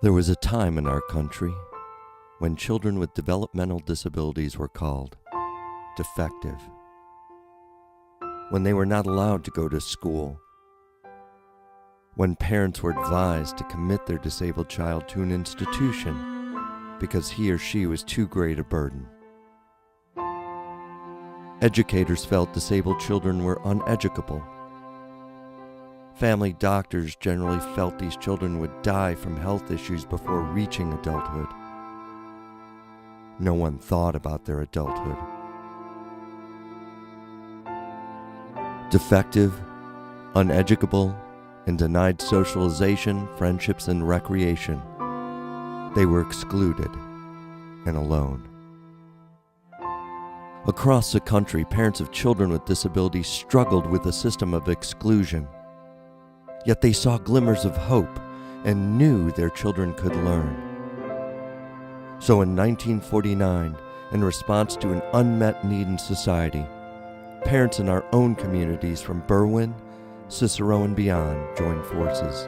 There was a time in our country when children with developmental disabilities were called defective, when they were not allowed to go to school, when parents were advised to commit their disabled child to an institution because he or she was too great a burden. Educators felt disabled children were uneducable. Family doctors generally felt these children would die from health issues before reaching adulthood. No one thought about their adulthood. Defective, uneducable, and denied socialization, friendships, and recreation, they were excluded and alone. Across the country, parents of children with disabilities struggled with a system of exclusion. Yet they saw glimmers of hope and knew their children could learn. So in 1949, in response to an unmet need in society, parents in our own communities from Berwyn, Cicero, and beyond joined forces.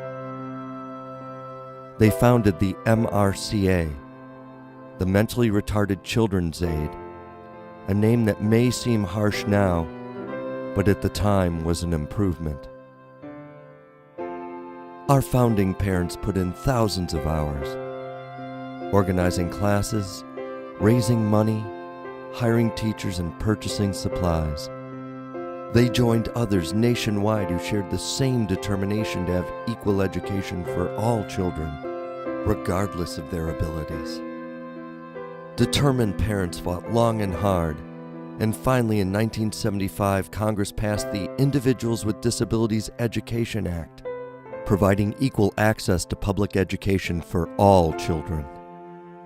They founded the SRCA, the Mentally Retarded Children's Aid, a name that may seem harsh now, but at the time was an improvement. Our founding parents put in thousands of hours, organizing classes, raising money, hiring teachers, and purchasing supplies. They joined others nationwide who shared the same determination to have equal education for all children, regardless of their abilities. Determined parents fought long and hard, and finally in 1975, Congress passed the Individuals with Disabilities Education Act, providing equal access to public education for all children.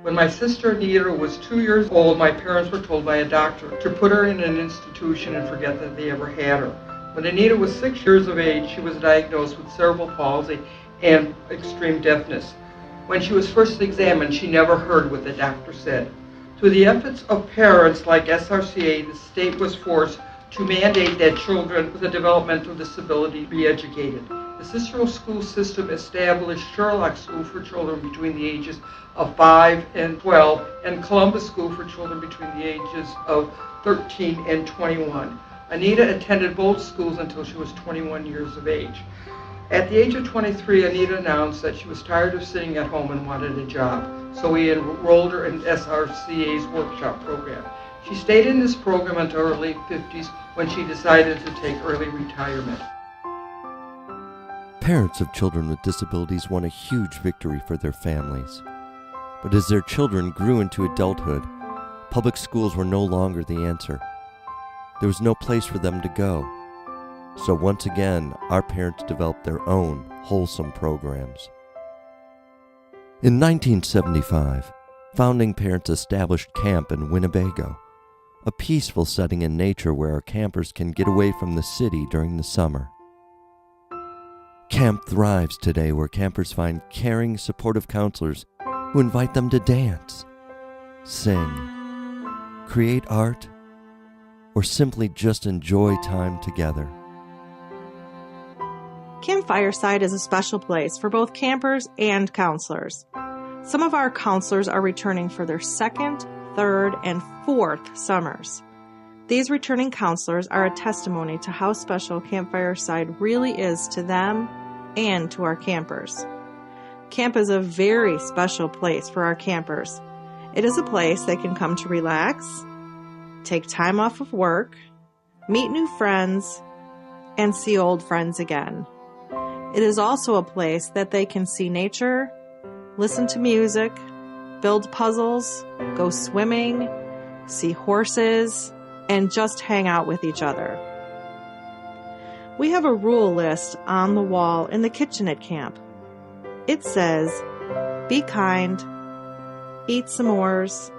When my sister Anita was 2 years old, my parents were told by a doctor to put her in an institution and forget that they ever had her. When Anita was 6 years of age, she was diagnosed with cerebral palsy and extreme deafness. When she was first examined, she never heard what the doctor said. Through the efforts of parents like SRCA, the state was forced to mandate that children with a developmental disability be educated. The Cicero school system established Sherlock School for children between the ages of 5 and 12 and Columbus School for children between the ages of 13 and 21. Anita attended both schools until she was 21 years of age. At the age of 23, Anita announced that she was tired of sitting at home and wanted a job, so we enrolled her in SRCA's workshop program. She stayed in this program until her late 50s when she decided to take early retirement. Parents of children with disabilities won a huge victory for their families. But as their children grew into adulthood, public schools were no longer the answer. There was no place for them to go. So once again, our parents developed their own wholesome programs. In 1975, founding parents established camp in Winnebago, a peaceful setting in nature where our campers can get away from the city during the summer. Camp thrives today where campers find caring, supportive counselors who invite them to dance, sing, create art, or simply just enjoy time together. Camp Fireside is a special place for both campers and counselors. Some of our counselors are returning for their second, third, and fourth summers. These returning counselors are a testimony to how special Camp Fireside really is to them and to our campers. Camp is a very special place for our campers. It is a place they can come to relax, take time off of work, meet new friends, and see old friends again. It is also a place that they can see nature, listen to music, build puzzles, go swimming, see horses, and just hang out with each other. We have a rule list on the wall in the kitchen at camp. It says, be kind, eat s'mores,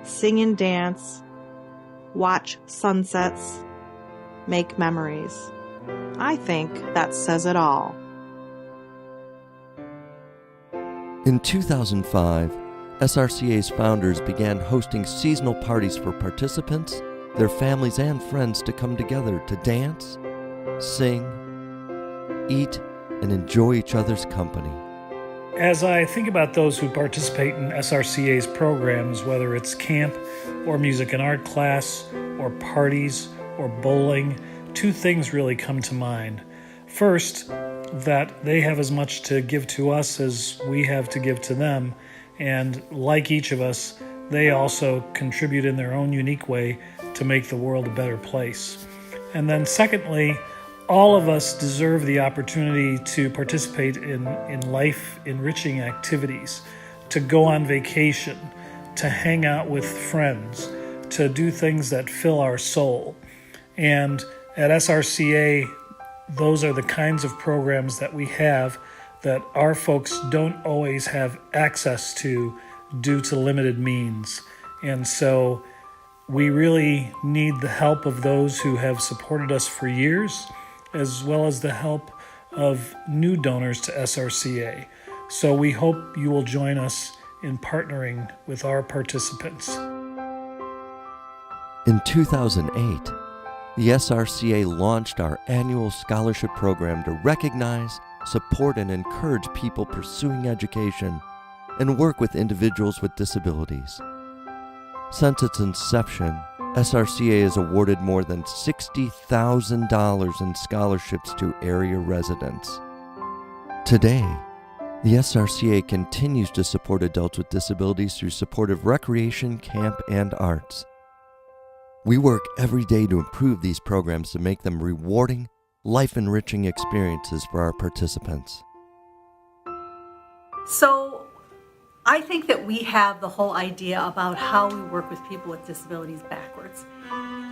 sing and dance, watch sunsets, make memories. I think that says it all. In 2005, SRCA's founders began hosting seasonal parties for participants, their families, and friends to come together to dance, sing, eat, and enjoy each other's company. As I think about those who participate in SRCA's programs, whether it's camp or music and art class or parties or bowling, two things really come to mind. First, that they have as much to give to us as we have to give to them, and like each of us, they also contribute in their own unique way to make the world a better place. And then secondly, all of us deserve the opportunity to participate in life-enriching activities, to go on vacation, to hang out with friends, to do things that fill our soul. And at SRCA, those are the kinds of programs that we have that our folks don't always have access to due to limited means. And so we really need the help of those who have supported us for years, as well as the help of new donors to SRCA. So we hope you will join us in partnering with our participants. In 2008, the SRCA launched our annual scholarship program to recognize, support, and encourage people pursuing education and work with individuals with disabilities. Since its inception, SRCA has awarded more than $60,000 in scholarships to area residents. Today, the SRCA continues to support adults with disabilities through supportive recreation, camp, and arts. We work every day to improve these programs to make them rewarding, life-enriching experiences for our participants. So, I think that we have the whole idea about how we work with people with disabilities backwards.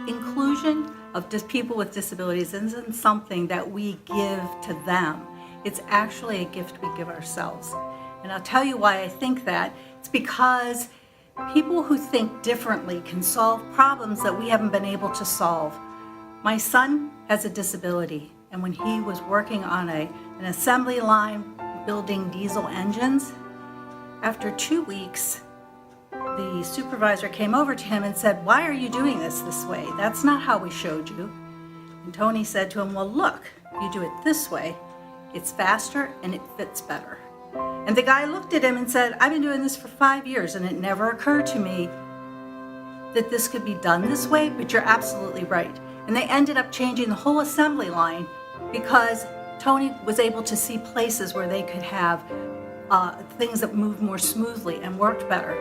Inclusion of people with disabilities isn't something that we give to them. It's actually a gift we give ourselves. And I'll tell you why I think that. It's because people who think differently can solve problems that we haven't been able to solve. My son has a disability, and when he was working on an assembly line building diesel engines, after 2 weeks, the supervisor came over to him and said, "Why are you doing this way? That's not how we showed you." And Tony said to him, "Well, look, if you do it this way, it's faster and it fits better." And the guy looked at him and said, "I've been doing this for 5 years and it never occurred to me that this could be done this way, but you're absolutely right." And they ended up changing the whole assembly line because Tony was able to see places where they could have things that moved more smoothly and worked better.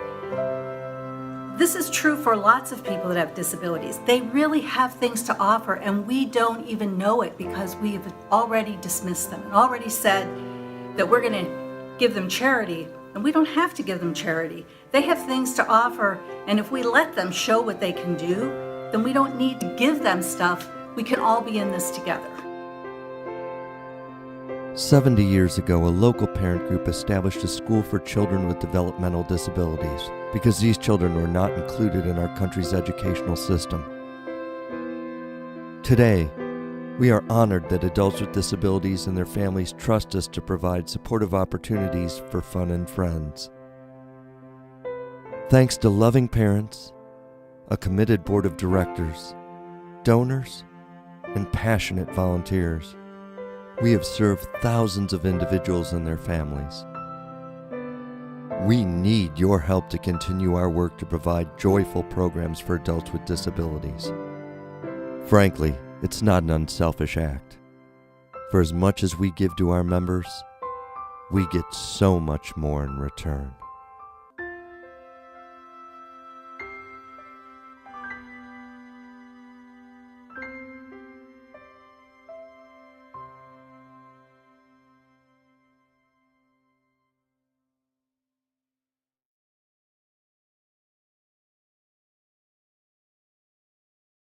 This is true for lots of people that have disabilities. They really have things to offer, and we don't even know it because we have already dismissed them and already said that we're going to give them charity, and we don't have to give them charity. They have things to offer, and if we let them show what they can do, then we don't need to give them stuff. We can all be in this together. 70 years ago, a local parent group established a school for children with developmental disabilities because these children were not included in our country's educational system. Today, we are honored that adults with disabilities and their families trust us to provide supportive opportunities for fun and friends. Thanks to loving parents, a committed board of directors, donors, and passionate volunteers, we have served thousands of individuals and their families. We need your help to continue our work to provide joyful programs for adults with disabilities. Frankly, it's not an unselfish act. For as much as we give to our members, we get so much more in return.